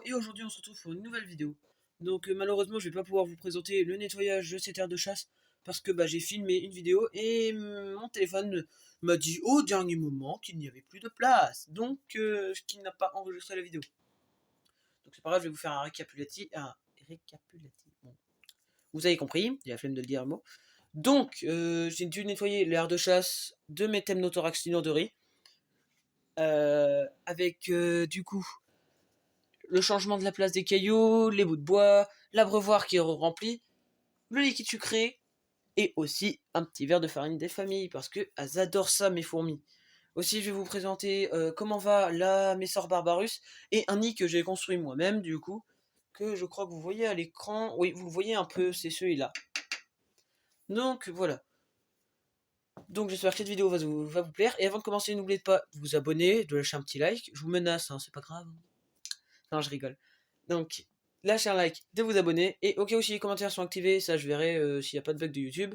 Et aujourd'hui on se retrouve pour une nouvelle vidéo. Donc malheureusement je vais pas pouvoir vous présenter le nettoyage de cette aire de chasse parce que j'ai filmé une vidéo et mon téléphone m'a dit au dernier moment qu'il n'y avait plus de place. Donc qu'il n'a pas enregistré la vidéo. Donc c'est pas grave, je vais vous faire un récapitulatif. Bon. Vous avez compris, j'ai la flemme de le dire le mot. Donc j'ai dû nettoyer l'aire de chasse de mes Temnothorax inodori. Avec du coup le changement de la place des cailloux, les bouts de bois, l'abreuvoir qui est rempli, le liquide sucré, et aussi un petit verre de farine des familles, parce que elles adorent ça, mes fourmis. Aussi, je vais vous présenter comment va la Messor Barbarus, et un nid que j'ai construit moi-même, du coup, que je crois que vous voyez à l'écran. Oui, vous le voyez un peu, c'est celui-là. Donc, voilà. Donc, j'espère que cette vidéo va vous plaire, et avant de commencer, n'oubliez pas de vous abonner, de lâcher un petit like. Je vous menace, hein, c'est pas grave. Non, je rigole. Donc, lâchez un like, de vous abonner, et au cas où si les commentaires sont activés, ça je verrai s'il n'y a pas de bug de YouTube,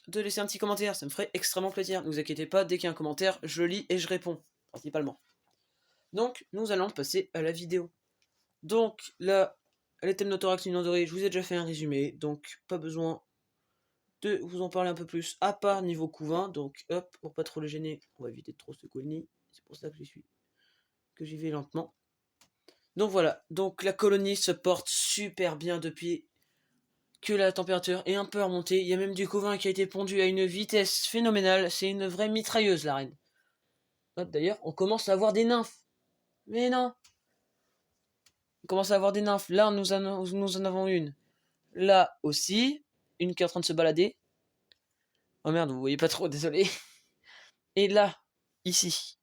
de laisser un petit commentaire, ça me ferait extrêmement plaisir. Ne vous inquiétez pas, dès qu'il y a un commentaire, je lis et je réponds, principalement. Donc, nous allons passer à la vidéo. Donc, là, les Temnothorax inodori, je vous ai déjà fait un résumé, donc pas besoin de vous en parler un peu plus, à part niveau couvain, donc hop, pour pas trop les gêner, on va éviter de trop secouer le nid, c'est pour ça que j'y vais lentement. Donc voilà, donc la colonie se porte super bien depuis que la température est un peu remontée. Il y a même du couvain qui a été pondu à une vitesse phénoménale. C'est une vraie mitrailleuse, la reine. Hop, d'ailleurs, on commence à avoir des nymphes. Mais non, on commence à avoir des nymphes. Là, nous en avons une. Là aussi, une qui est en train de se balader. Oh merde, vous voyez pas trop, désolé. Et là, ici.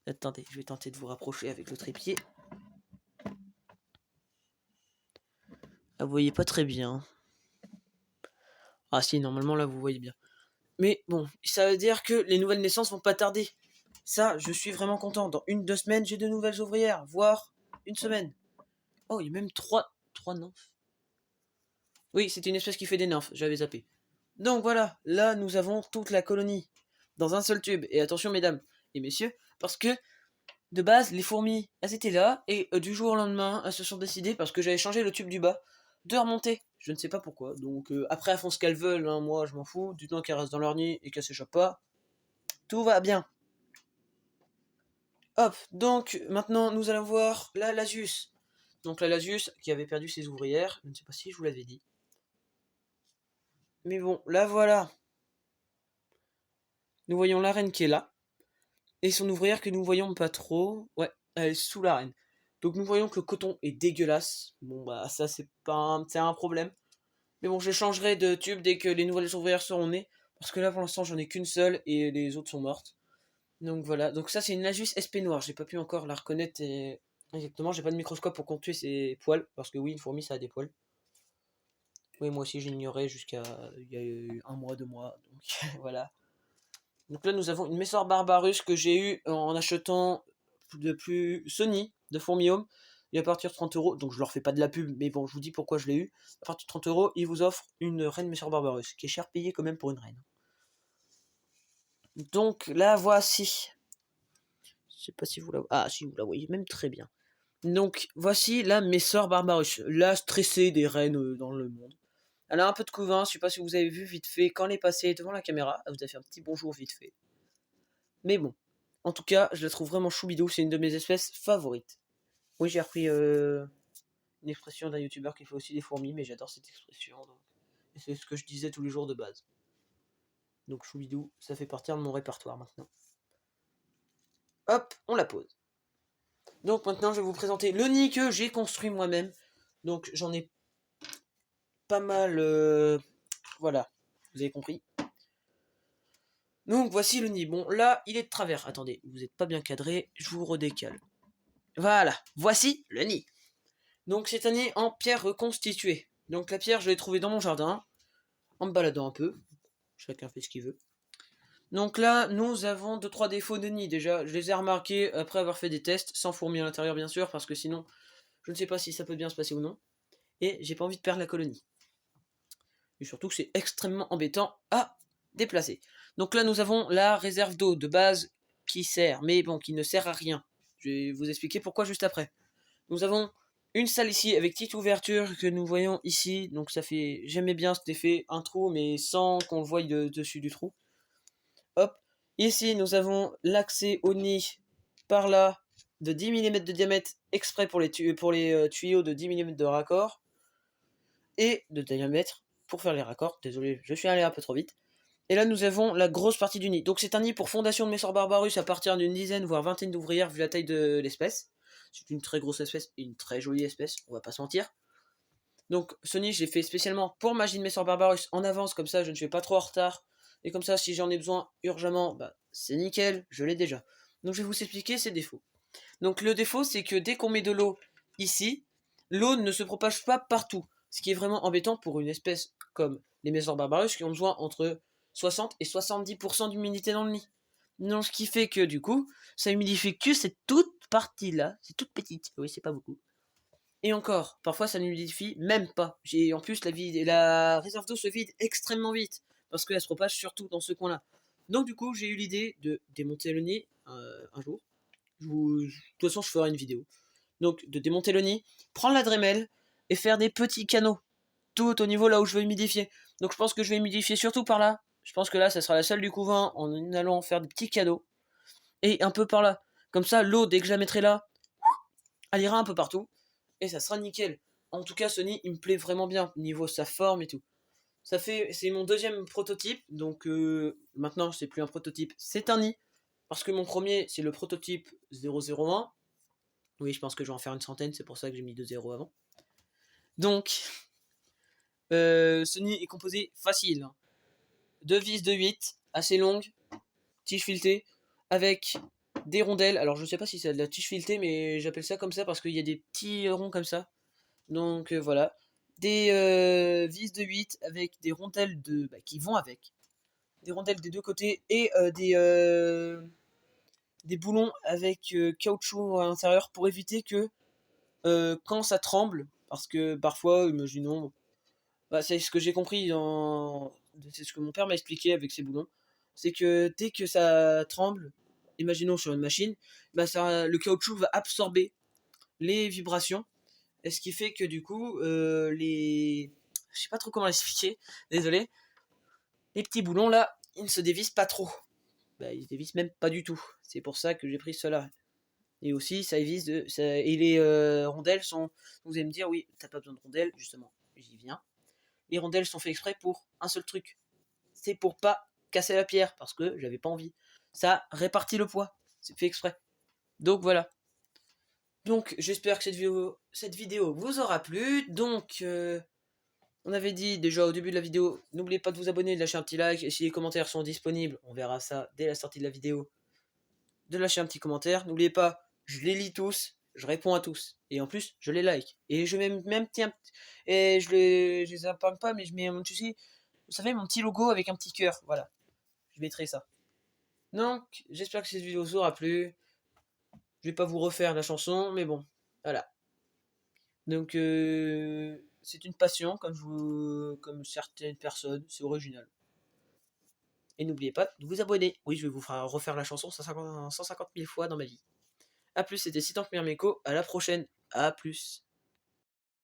Attendez, je vais tenter de vous rapprocher avec le trépied. Ah, vous voyez pas très bien. Ah si, normalement là, vous voyez bien. Mais bon, ça veut dire que les nouvelles naissances vont pas tarder. Ça, je suis vraiment content. Dans 1-2 semaines, j'ai de nouvelles ouvrières, voire une semaine. Oh, il y a même trois nymphes. Oui, c'est une espèce qui fait des nymphes, j'avais zappé. Donc voilà, là nous avons toute la colonie dans un seul tube. Et attention mesdames et messieurs, parce que de base, les fourmis, elles étaient là, et du jour au lendemain, elles se sont décidées, parce que j'avais changé le tube du bas, de remonter. Je ne sais pas pourquoi. Donc après, elles font ce qu'elles veulent, hein, moi je m'en fous, du temps qu'elles restent dans leur nid et qu'elles s'échappent pas. Tout va bien. Hop, donc maintenant nous allons voir la Lasius. Donc la Lasius qui avait perdu ses ouvrières, je ne sais pas si je vous l'avais dit. Mais bon, là voilà. Nous voyons la reine qui est là. Et son ouvrière que nous voyons pas trop. Ouais, elle est sous la reine. Donc nous voyons que le coton est dégueulasse. Bon bah ça c'est un problème. Mais bon, je changerai de tube dès que les nouvelles ouvrières seront nées. Parce que là pour l'instant j'en ai qu'une seule et les autres sont mortes. Donc voilà, donc ça c'est une Lasius SP noire. J'ai pas pu encore la reconnaître exactement. J'ai pas de microscope pour compter ses poils. Parce que oui, une fourmi ça a des poils. Oui, moi aussi j'ignorais jusqu'à il y a eu 1 mois, 2 mois. Donc voilà. Donc là nous avons une Messor Barbarus que j'ai eu en achetant depuis Sony de Fourmium. Et à partir de 30 €, donc je leur fais pas de la pub, mais bon, je vous dis pourquoi je l'ai eu. À partir de 30 €, ils vous offrent une reine Messor Barbarus, qui est cher payée quand même pour une reine. Donc là voici. Je sais pas si vous la voyez. Ah si, vous la voyez même très bien. Donc voici la Messor Barbarus, la stressée des reines dans le monde. Elle a un peu de couvain, je sais pas si vous avez vu vite fait quand elle est passée devant la caméra. Elle vous a fait un petit bonjour vite fait. Mais bon, en tout cas, je la trouve vraiment choubidou, c'est une de mes espèces favorites. Oui, j'ai repris une expression d'un youtubeur qui fait aussi des fourmis, mais j'adore cette expression. Donc. Et c'est ce que je disais tous les jours de base. Donc choubidou, ça fait partie de mon répertoire maintenant. Hop, on la pose. Donc maintenant, je vais vous présenter le nid que j'ai construit moi-même. Donc j'en ai pas mal... Voilà, vous avez compris. Donc voici le nid. Bon, là, il est de travers. Attendez, vous n'êtes pas bien cadré, je vous redécale. Voilà, voici le nid. Donc c'est un nid en pierre reconstituée. Donc la pierre, je l'ai trouvée dans mon jardin, en me baladant un peu. Chacun fait ce qu'il veut. Donc là, nous avons 2-3 défauts de nid. Déjà, je les ai remarqués après avoir fait des tests, sans fourmis à l'intérieur bien sûr, parce que sinon, je ne sais pas si ça peut bien se passer ou non. Et j'ai pas envie de perdre la colonie. Et surtout que c'est extrêmement embêtant à déplacer. Donc là, nous avons la réserve d'eau de base qui sert, mais bon, qui ne sert à rien. Je vais vous expliquer pourquoi juste après. Nous avons une salle ici avec petite ouverture que nous voyons ici. Donc ça fait, j'aimais bien cet effet, un trou mais sans qu'on le voie dessus du trou. Hop, ici nous avons l'accès au nid par là de 10 mm de diamètre exprès pour les tuyaux de 10 mm de raccord et de diamètre pour faire les raccords. Désolé, je suis allé un peu trop vite. Et là nous avons la grosse partie du nid. Donc c'est un nid pour fondation de Messor Barbarus à partir d'une dizaine voire vingtaine d'ouvrières vu la taille de l'espèce. C'est une très grosse espèce et une très jolie espèce, on va pas se mentir. Donc ce nid je l'ai fait spécialement pour Magie de Messor Barbarus en avance, comme ça je ne suis pas trop en retard. Et comme ça si j'en ai besoin urgemment, bah c'est nickel, je l'ai déjà. Donc je vais vous expliquer ses défauts. Donc le défaut c'est que dès qu'on met de l'eau ici, l'eau ne se propage pas partout. Ce qui est vraiment embêtant pour une espèce comme les Messor Barbarus qui ont besoin entre 60 et 70% d'humidité dans le nid. Donc ce qui fait que du coup, ça humidifie que cette toute partie là, c'est toute petite, oui c'est pas beaucoup. Et encore, parfois ça n'humidifie même pas. En plus la réserve d'eau se vide extrêmement vite, parce qu'elle se propage surtout dans ce coin là. Donc du coup j'ai eu l'idée de démonter le nid un jour. De toute façon je ferai une vidéo. Donc de démonter le nid, prendre la Dremel et faire des petits canaux tout au niveau là où je veux humidifier. Donc je pense que je vais humidifier surtout par là. Je pense que là ça sera la salle du couvent en allant faire des petits canaux. Et un peu par là. Comme ça l'eau dès que je la mettrai là, elle ira un peu partout. Et ça sera nickel. En tout cas ce nid il me plaît vraiment bien. Niveau sa forme et tout. C'est mon deuxième prototype. Donc maintenant c'est plus un prototype, c'est un nid. Parce que mon premier c'est le prototype 001. Oui, je pense que je vais en faire une centaine, c'est pour ça que j'ai mis 2 zéros avant. Donc, ce nid est composé facile. Deux vis de 8, assez longues, tige filetée, avec des rondelles. Alors, je sais pas si c'est de la tige filetée, mais j'appelle ça comme ça parce qu'il y a des petits ronds comme ça. Donc, voilà. Des vis de 8 avec des rondelles qui vont avec. Des rondelles des deux côtés et des boulons avec caoutchouc à l'intérieur pour éviter que quand ça tremble, parce que parfois, imaginons, bah, c'est ce que j'ai compris, c'est ce que mon père m'a expliqué avec ses boulons, c'est que dès que ça tremble, imaginons sur une machine, bah le caoutchouc va absorber les vibrations, et ce qui fait que du coup, je sais pas trop comment l'expliquer, désolé, les petits boulons là, ils ne se dévissent pas trop. Bah, ils se dévissent même pas du tout. C'est pour ça que j'ai pris cela. Et aussi, et les rondelles sont. Vous allez me dire, oui, t'as pas besoin de rondelles, justement, j'y viens. Les rondelles sont faites exprès pour un seul truc. C'est pour pas casser la pierre, parce que j'avais pas envie. Ça répartit le poids. C'est fait exprès. Donc voilà. Donc j'espère que cette vidéo vous aura plu. Donc on avait dit déjà au début de la vidéo, n'oubliez pas de vous abonner, de lâcher un petit like. Et si les commentaires sont disponibles, on verra ça dès la sortie de la vidéo. De lâcher un petit commentaire. N'oubliez pas, je les lis tous, je réponds à tous. Et en plus, je les like. Et je mets même, tiens, et je les épargne pas, mais je mets, tu sais, vous savez, mon petit logo avec un petit cœur. Voilà, je mettrai ça. Donc, j'espère que cette vidéo vous aura plu. Je vais pas vous refaire la chanson, mais bon, voilà. Donc, c'est une passion, comme certaines personnes, c'est original. Et n'oubliez pas de vous abonner. Oui, je vais vous refaire la chanson 150 000 fois dans ma vie. A plus, c'était Sitank Mirmeko, à la prochaine. A plus.